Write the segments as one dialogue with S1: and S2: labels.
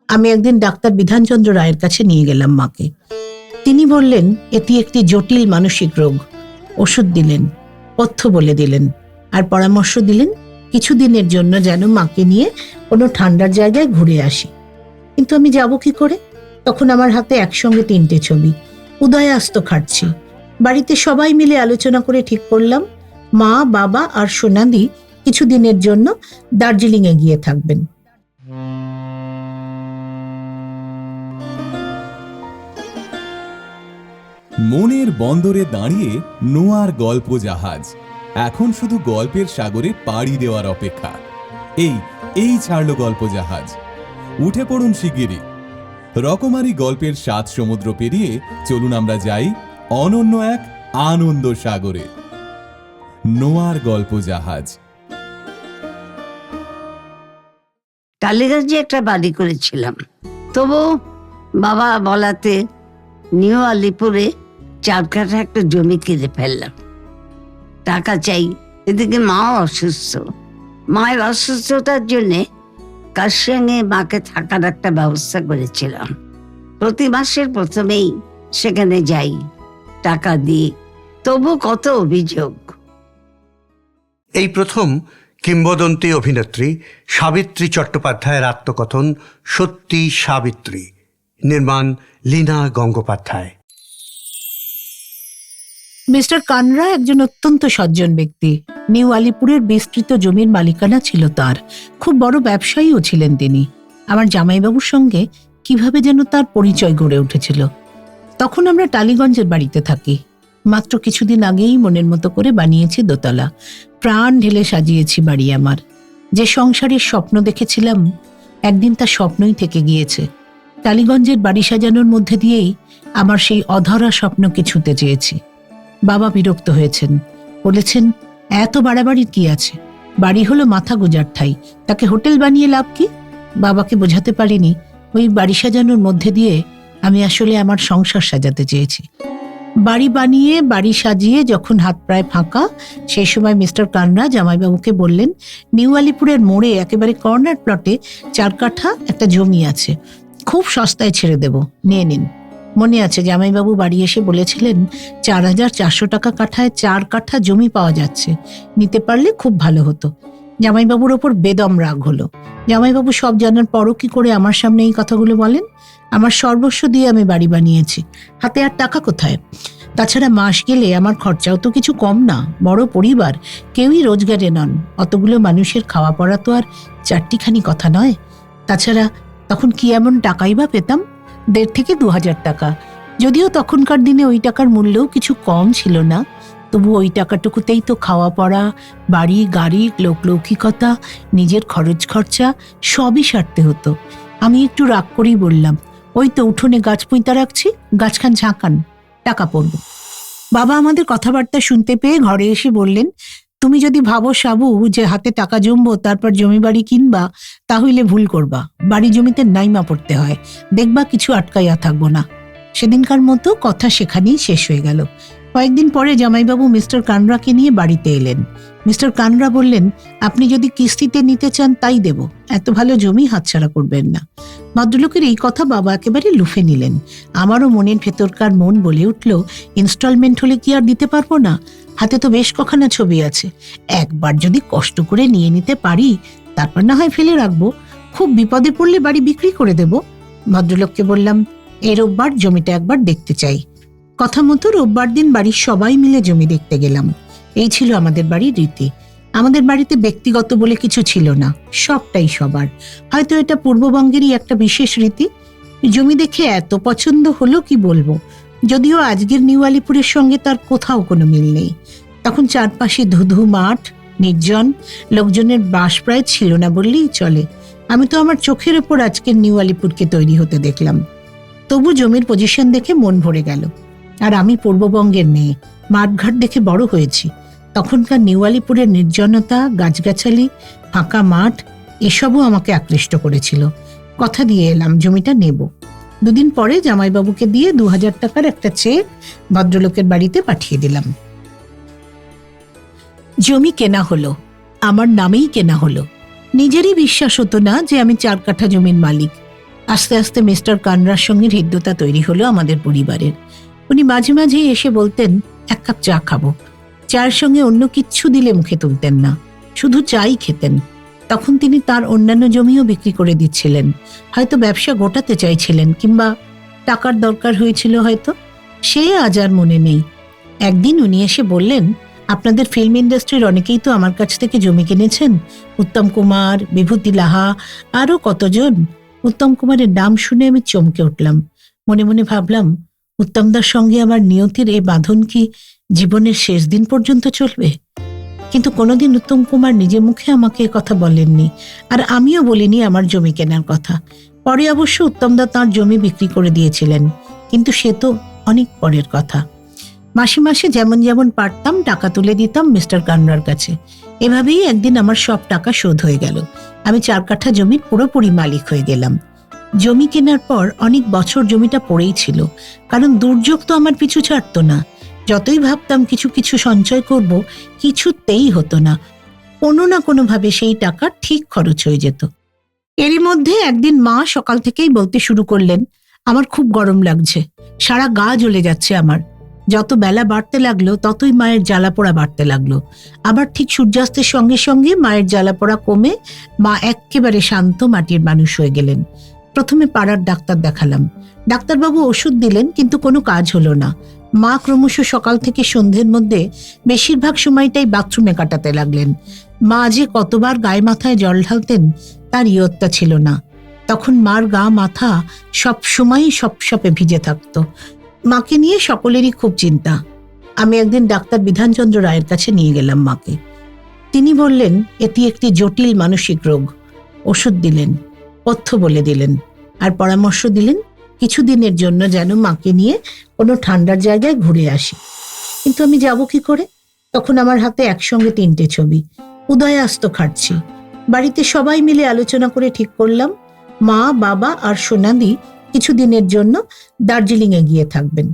S1: আমি একদিন ডাক্তার বিধানচন্দ্র রায়ের কাছে নিয়ে গেলাম মাকে। তিনি বললেন এটি একটি জটিল মানসিক রোগ। ওষুধ দিলেন, পথ্য বলে দিলেন, আর পরামর্শ দিলেন কিছুদিনের জন্য যেন মাকে নিয়ে কোনো ঠান্ডার জায়গায় ঘুরে আসি। কিন্তু আমি যাব কি করে? তখন আমার হাতে একসঙ্গে 3টে ছবি। উদয়াস্ত খাটছি। বাড়িতে সবাই মিলে আলোচনা করে ঠিক করলাম মা, বাবা আর সোনাদি কিছুদিনের জন্য দার্জিলিং এ গিয়ে থাকবেন।
S2: মনের বন্দরে দাঁড়িয়ে নোয়ার গল্প জাহাজ এখন শুধু গল্পের সাগরে পাড়ি দেওয়ার অপেক্ষা। এই ছাড়লো গল্প জাহাজ। উঠে পড়ুন শিগগিরই। রকমারি গল্পের 7 সমুদ্র পেরিয়ে চলুন আমরা যাই অনন্য এক আনন্দ সাগরে। নোয়ার গল্প জাহাজ।
S3: টালিগঞ্জে একটা বাড়ি করেছিলাম, তবু বাবা বলাতে নিউ আলিপুরে 4 কাঠা একটা জমি কিনে ফেললাম। টাকা চাই, এদিকে মাও অসুস্থ। মায়ের অসুস্থতার জন্যে কাশিয়াঙে মাকে থাকার একটা ব্যবস্থা করেছিলাম। প্রতি মাসের প্রথমেই সেখানে যাই টাকা দিয়ে। তবু কত অভিযোগ।
S4: এই প্রথম কিংবদন্তি অভিনেত্রী সাবিত্রী চট্টোপাধ্যায়ের আত্মকথন সত্যি সাবিত্রী। নির্মাণ লীনা গঙ্গোপাধ্যায়।
S1: মিস্টার কানরা একজন অত্যন্ত সজ্জন ব্যক্তি। নিউ আলিপুরের বিস্তৃত জমির মালিকানা ছিল তার। খুব বড় ব্যবসায়ীও ছিলেন তিনি। আমার জামাইবাবুর সঙ্গে কিভাবে যেন তার পরিচয় গড়ে উঠেছিল। তখন আমরা টালিগঞ্জের বাড়িতে থাকি। মাত্র কিছুদিন আগেই মনের মতো করে বানিয়েছি দোতলা। প্রাণ ঢেলে সাজিয়েছি বাড়ি আমার। যে সংসারের স্বপ্ন দেখেছিলাম একদিন তা স্বপ্নই থেকে গিয়েছে। টালিগঞ্জের বাড়ি সাজানোর মধ্যে দিয়েই আমার সেই অধরা স্বপ্নকে ছুঁতে চেয়েছি। বাবা বিরক্ত হয়েছেন, বলেছেন এত বাড়াবাড়ির কি আছে? বাড়ি হলো মাথা গোজার ঠাই, তাকে হোটেল বানিয়ে লাভ কি? বাবাকে বোঝাতে পারিনি ওই বাড়ি সাজানোর মধ্যে দিয়ে আমি আসলে আমার সংসার সাজাতে চেয়েছি। বাড়ি বানিয়ে বাড়ি সাজিয়ে যখন হাত প্রায় ফাঁকা, সেই সময় মিস্টার কানরা জামাইবাবুকে বললেন নিউ আলিপুরের মোড়ে একেবারে কর্নার প্লটে 4 কাঠা একটা জমি আছে, খুব সস্তায় ছেড়ে দেব, নিয়ে নিন। মনে আছে জামাইবাবু বাড়ি এসে বলেছিলেন 4,400 টাকা কাঠায় 4 কাঠা জমি পাওয়া যাচ্ছে, নিতে পারলে খুব ভালো হতো। জামাইবাবুর ওপর বেদম রাগ হলো। জামাইবাবু সব জানার পরও কি করে আমার সামনে এই কথাগুলো বলেন? আমার সর্বস্ব দিয়ে আমি বাড়ি বানিয়েছি, হাতে আর টাকা কোথায়? তাছাড়া মাস গেলে আমার খরচাও তো কিছু কম না। বড় পরিবার, কেউই রোজগারে নন। অতগুলো মানুষের খাওয়া পড়া তো আর 4টিখানি কথা নয়। তাছাড়া তখন কি এমন টাকাই বা পেতাম? 1,500 থেকে 2,000 টাকা। যদিও তখনকার দিনে ওই টাকার মূল্যও কিছু কম ছিল না, তবু ওই টাকাটুকুতেই তো খাওয়া পড়া, বাড়ি গাড়ি, লোকলৌকিকতা, নিজের খরচ খরচা সবই সারতে হতো। আমি একটু রাগ করেই বললাম, ওই তো উঠোনে গাছ পুঁইতা রাখছি, গাছখান ঝাঁকান, টাকা পড়ব। বাবা আমাদের কথাবার্তা শুনতে পেয়ে ঘরে এসে বললেন, তুমি যদি ভাবো সাবু যে হাতে টাকা জমবো তারপর জমি বাড়ি কিনবা, তাহলে ভুল করবা। বাড়ি জমিতে নাইমা পড়তে হয়, দেখবা কিছু আটকাইয়া থাকবো না। সেদিনকার মতো কথা সেখানেই শেষ হয়ে গেল। কয়েকদিন পরে জামাইবাবু মিস্টার কানরাকে নিয়ে বাড়িতে এলেন। মিস্টার কানরা বললেন, আপনি যদি কিস্তিতে নিতে চান তাই দেব, এত ভালো জমি হাতছাড়া করবেন না। ভদ্রলোকের এই কথা বাবা একেবারে লুফে নিলেন। আমারও মনের ভেতরকার মন বলে উঠল, ইনস্টলমেন্ট হলে কি আর দিতে পারবো না? হাতে তো বেশ কখানা ছবি আছে, একবার যদি কষ্ট করে নিয়ে নিতে পারি তারপর না হয় ফেলে রাখবো, খুব বিপদে পড়লে বাড়ি বিক্রি করে দেব। ভদ্রলোককে বললাম, এই রোববার জমিটা একবার দেখতে চাই। কথা মতো রোববার দিন বাড়ির সবাই মিলে জমি দেখতে গেলাম। এই ছিল আমাদের বাড়ির রীতি। আমাদের বাড়িতে ব্যক্তিগত বলে কিছু ছিল না, সবটাই সবার। হয়তো এটা পূর্ববঙ্গেরই একটা বিশেষ রীতি। জমি দেখে এত পছন্দ হলো কি বলবো, যদিও আজকের নিউ আলিপুরের সঙ্গে তার কোথাও কোনো মিল নেই। তখন চারপাশে ধুধু মাঠ, নির্জন, লোকজনের বাস প্রায় ছিল না বললেই চলে। আমি তো আমার চোখের ওপর আজকের নিউ আলিপুরকে তৈরি হতে দেখলাম। তবু জমির পজিশন দেখে মন ভরে গেল। আর আমি পূর্ববঙ্গের মেয়ে, মাঠঘাট দেখে বড় হয়েছি। তখনকার নিউ আলিপুরের নির্জনতা, গাছগাছালি, ফাঁকা মাঠ এসবও আমাকে আকৃষ্ট করেছিল। কথা দিয়ে এলাম জমিটা নেব। 2 দিন পরে জামাইবাবুকে দিয়ে 2,000 টাকার একটা চেক ভদ্রলোকের বাড়িতে পাঠিয়ে দিলাম। জমি কেনা হলো, আমার নামেই কেনা হলো। নিজেরই বিশ্বাস হতো না যে আমি 4 কাঠা জমির মালিক। আস্তে আস্তে মিস্টার কানরার সঙ্গে হৃদ্যতা তৈরি হলো আমাদের পরিবারের। উনি মাঝে মাঝেই এসে বলতেন, এক কাপ চা খাবো। চায়ের সঙ্গে অন্য কিচ্ছু দিলে মুখে তুলতেন না, শুধু চাই খেতেন। তখন তিনি তার অন্যান্য জমিও বিক্রি করে দিচ্ছিলেন, হয়তো ব্যবসা গোটাতে চাইছিলেন, কিংবা টাকার দরকার হয়েছিল হয়তো, সে আজ আর মনে নেই। একদিন উনি এসে বললেন, আপনাদের ফিল্ম ইন্ডাস্ট্রির অনেকেই তো আমার কাছ থেকে জমি কিনেছেন, উত্তম কুমার, বিভূতি লাহা, আরো কতজন। উত্তম কুমারের নাম শুনে আমি চমকে উঠলাম। মনে মনে ভাবলাম, উত্তমদার সঙ্গে আমার নিয়তির এই বাঁধন কি জীবনের শেষ দিন পর্যন্ত চলবে? কিন্তু কোনোদিন উত্তম কুমার নিজে মুখে আমাকে কথা বলেননি, আর আমিও বলিনি আমার জমি কেনার কথা। পরে অবশ্য উত্তমদা তাঁর জমি বিক্রি করে দিয়েছিলেন, কিন্তু সে তো অনেক পরের কথা। মাসে মাসে যেমন যেমন পারতাম টাকা তুলে দিতাম মিস্টার কানরার কাছে। এভাবেই একদিন আমার সব টাকা শোধ হয়ে গেল। আমি 4 কাঠা জমির পুরোপুরি মালিক হয়ে গেলাম। জমি কেনার পর অনেক বছর জমিটা পড়েই ছিল, কারণ দুর্যোগ তো আমার পিছু ছাড়তো না। যতই ভাবতাম কিছু কিছু সঞ্চয় করব, কিছুতেই হতো না। কোনো না কোনোভাবে সেই টাকা ঠিক খরচ হয়ে যেত। এরই মধ্যে একদিন মা সকাল থেকেই বলতে শুরু করলেন, আমার খুব গরম লাগছে, সারা গা জ্বলে যাচ্ছে আমার। যত বেলা বাড়তে লাগলো ততই মায়ের জ্বালাপোড়া বাড়তে লাগলো। আবার ঠিক সূর্যাস্তের সঙ্গে সঙ্গে মায়ের জ্বালাপোড়া কমে মা একেবারে শান্ত মাটির মানুষ হয়ে গেলেন। প্রথমে পাড়ার ডাক্তার দেখালাম। ডাক্তারবাবু ওষুধ দিলেন, কিন্তু কোনো কাজ হলো না। মা ক্রমশ সকাল থেকে সন্ধ্যের মধ্যে বেশিরভাগ সময়টাই বাথরুমে কাটাতে লাগলেন। মা যে কতবার গায়ে মাথায় জল ঢালতেন তার ইয়ত্তা ছিল না। তখন মার গা মাথা সব সময়ই সপসপে ভিজে থাকতো। মাকে নিয়ে সকলেরই খুব চিন্তা। আমি একদিন ডাক্তার বিধানচন্দ্র রায়ের কাছে নিয়ে গেলাম মাকে। তিনি বললেন, এটি একটি জটিল মানসিক রোগ। ওষুধ দিলেন, পথ্য বলে দিলেন, আর পরামর্শ দিলেন কিছুদিনের জন্য যেন মাকে নিয়ে কোনো ঠান্ডার জায়গায় ঘুরে আসি। কিন্তু আমি যাব কি করে? তখন আমার হাতে একসঙ্গে 3টে ছবি। উদয়াস্ত খাটছি। বাড়িতে সবাই মিলে আলোচনা করে ঠিক করলাম, মা, বাবা আর সোনাদি কিছুদিনের জন্য দার্জিলিং এ গিয়ে থাকবেন।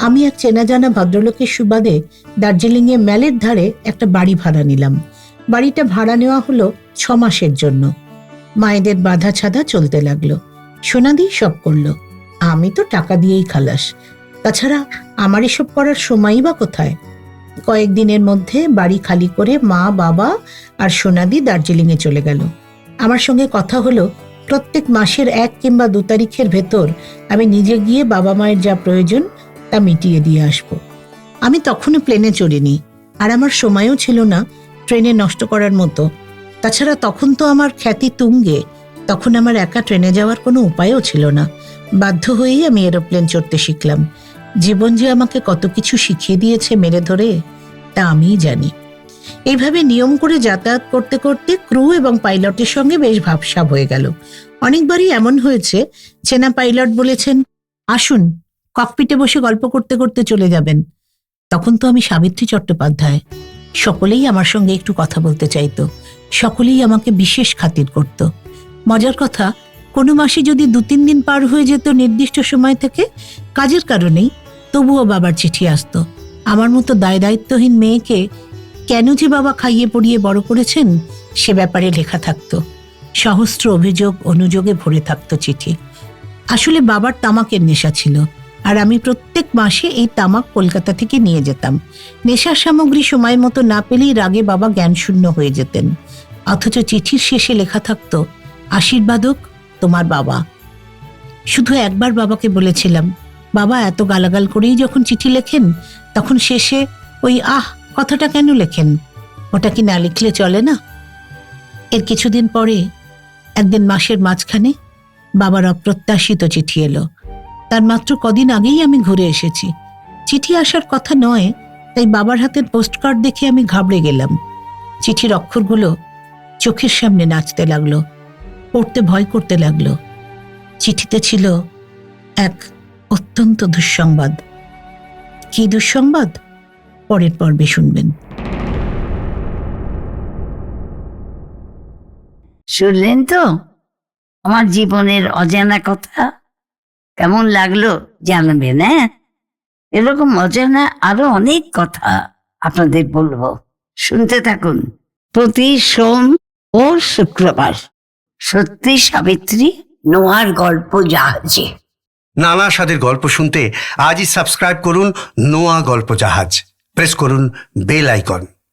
S1: আমি এক চেনা জানা ভদ্রলোকের সুবাদে দার্জিলিং এ ম্যালের ধারে একটা বাড়ি ভাড়া নিলাম। বাড়িটা ভাড়া নেওয়া হলো 6 মাসের জন্য। মায়েদের বাধা ছাদা চলতে লাগলো। সোনাদি সব করলো, আমি তো টাকা দিয়েই খালাস। তাছাড়া আমার এসব করার সময়ই বা কোথায়? কয়েকদিনের মধ্যে বাড়ি খালি করে মা, বাবা আর সোনাদি দার্জিলিং এ চলে গেল। আমার সঙ্গে কথা হলো, প্রত্যেক মাসের 1 কিংবা 2 তারিখের ভেতর আমি নিজে গিয়ে বাবা মায়ের যা প্রয়োজন তা মিটিয়ে দিয়ে আসব। আমি তখনও প্লেনে চড়িনি, আর আমার সময়ও ছিল না ট্রেনে নষ্ট করার মতো। তাছাড়া তখন তো আমার খ্যাতি তুঙ্গে, তখন আমার একা ট্রেনে যাওয়ার কোনো উপায়ও ছিল না। বাধ্য হয়েই আমি এরোপ্লেন চড়তে শিখলাম। জীবন যে আমাকে কত কিছু শিখিয়ে দিয়েছে মেরে ধরে, তা আমিই জানি। এইভাবে নিয়ম করে যাতায়াত করতে করতে ক্রু এবং পাইলটের সঙ্গে বেশ ভাবসাব হয়ে গেল। অনেকবারই এমন হয়েছে, চেনা পাইলট বলেছেন, আসুন ককপিটে বসে গল্প করতে করতে চলে যাবেন। তখন তো আমি সাবিত্রী চট্টোপাধ্যায়। সকলেই আমার সঙ্গে একটু কথা বলতে চাইতো, সকলেই আমাকে বিশেষ খাতির করত। মজার কথা, কোনো মাসে যদি 2-3 দিন পার হয়ে যেত নির্দিষ্ট সময় থেকে কাজের কারণেই, তবুও বাবার চিঠি আসতো। আমার মতো দায়িত্বহীন মেয়েকে কেন যে বাবা খাইয়ে পড়িয়ে বড় করেছেন সে ব্যাপারে লেখা থাকতো। সহস্র অভিযোগ অনুযোগে ভরে থাকতো চিঠি। আসলে বাবার তামাকের নেশা ছিল, আর আমি প্রত্যেক মাসে এই তামাক কলকাতা থেকে নিয়ে যেতাম। নেশার সামগ্রী সময় মতো না পেলেই রাগে বাবা জ্ঞানশূন্য হয়ে যেতেন। অথচ চিঠির শেষে লেখা থাকতো, আশীর্বাদক তোমার বাবা। শুধু একবার বাবাকে বলেছিলাম, বাবা এত গালাগাল করেই যখন চিঠি লেখেন তখন শেষে ওই কথাটা কেন লেখেন? ওটা কি না লিখলে চলে না? এর কিছুদিন পরে একদিন মাসের মাঝখানে বাবার অপ্রত্যাশিত চিঠি এলো। তার মাত্র কদিন আগেই আমি ঘুরে এসেছি। চিঠি আসার কথা নয়, তাই বাবার হাতের পোস্টকার্ড দেখে আমি ঘাবড়ে গেলাম। চিঠির অক্ষরগুলো চোখের সামনে নাচতে লাগলো, পড়তে ভয় করতে লাগলো। চিঠিতে ছিল এক অত্যন্ত দুঃসংবাদ। কি দুঃসংবাদ? পরের পর্বে শুনবেন।
S3: শুনলেন তো আমার জীবনের অজানা কথা? কেমন লাগলো জানাবেন। এরকম অজানা আরো অনেক কথা আপনাদের বলবো, শুনতে থাকুন প্রতি সোম ও শুক্রবার। সত্যি সাবিত্রী নোয়ার গল্প জাহাজে।
S4: নানা স্বাদের গল্প শুনতে আজই সাবস্ক্রাইব করুন নোয়া গল্প জাহাজ। প্রেস করুন বেল আইকন।